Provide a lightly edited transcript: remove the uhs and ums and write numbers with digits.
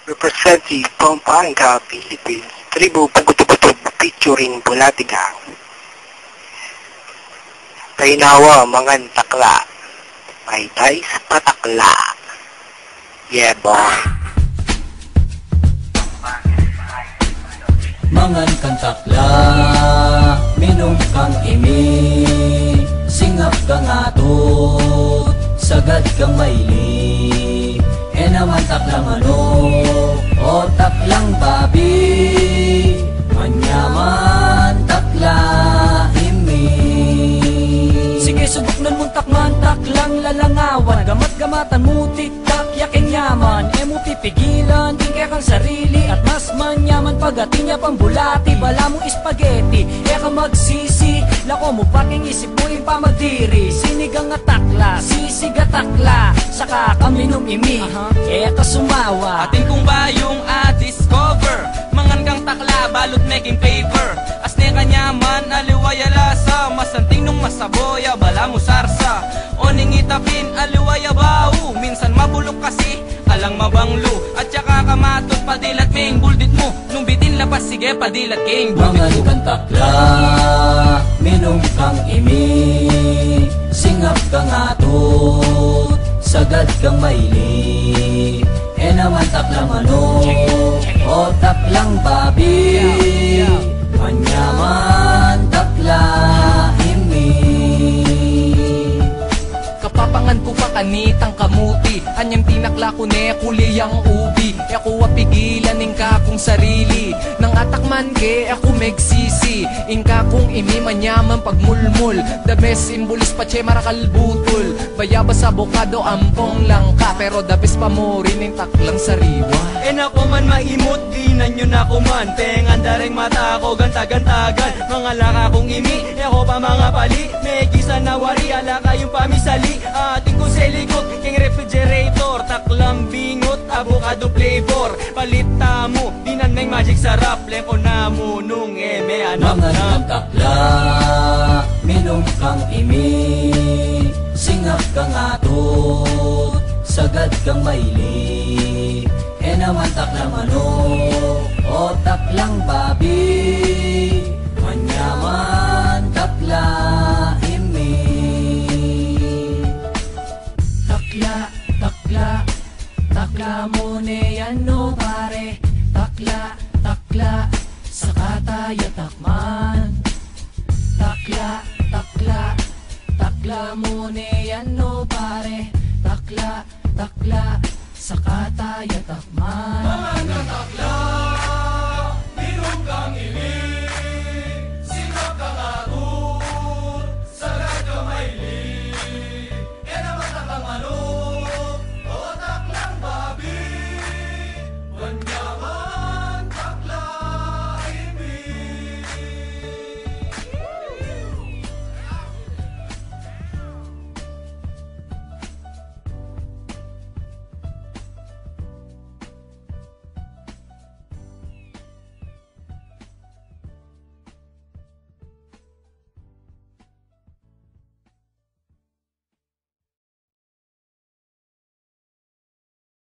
represent the Pampanga, Philippines. Tribu Pugutugutug featuring Bulatigang. Kainawa mangan takla. Paytay sa patakla. Yeah, boy. Mangan kang takla, minom kang imi, singap kang atot, sagad kang maili. E naman taklang manok, o taklang babi, manyaman takla imi. Sige subok nun mong takman, taklang lalangawan, gamat-gamatan mo tiktak, yaking yaman. E mo pipigilan, din kaya kang sarili, at mas manyaman pagati niya pambulati. Bala mo spaghetti, kaya ka magsisi, lako mo paking isip mo ipamadiri. Sinigang nga takla, sisiga takla, saka kaminom imi, kaya ka sumawa. Atin kung ba yung discover, mangan kang takla, balot making paper. Asne kanyaman, aliwaya lasa, masanting nung masaboya, bala mo sarsa. Oning itapin, aliwaya bau, minsan mabulok kasi, alang mabanglo. At saka kamatot, padilat ming buldit mo, nung bitin labas, sige padilat king buldit mo. Mangan kang takla, minom kang imi, singap kang atot, sagad kang maili. E naman taklang manok, o taklang babi, manyaman takla imi. Kapapangan ko pa kanitang kamuti, anyang tinakla ko ne kuliyang ubi. E ako wapigilan ingka kong sarili, nang atakman ke ako megsisi. Ingka kong imi manyaman pagmulmul, the best imbulis pa che marakalbutol. Bayabas abokado ampong langka, pero the best pa mo rin yung taklang sariwa. E nako man maimot, di na nyo na kuman, tengan daring mata ko ganta-gantagan. Mga laka kong imi, e ako pa mga pali, may kisa na wari, ala kayong pamisali. Ating ko sa likod, king refrigerator, taklang bingot, avocado flavor. Palita mo, di na nang magic sarap, leko na mo nung eme anak. Mangan kang takla, minom kang imi, singap kang atot, sagad kang maili. E naman taklang manok, o taklang babi, manyaman takla imi. Takla, takla, takla mo ne yan no pare. Takla, takla, saka tayo takman. Takla, takla, takla mo ne yan no pare. Takla, takla, saka tayo takman. Mga takla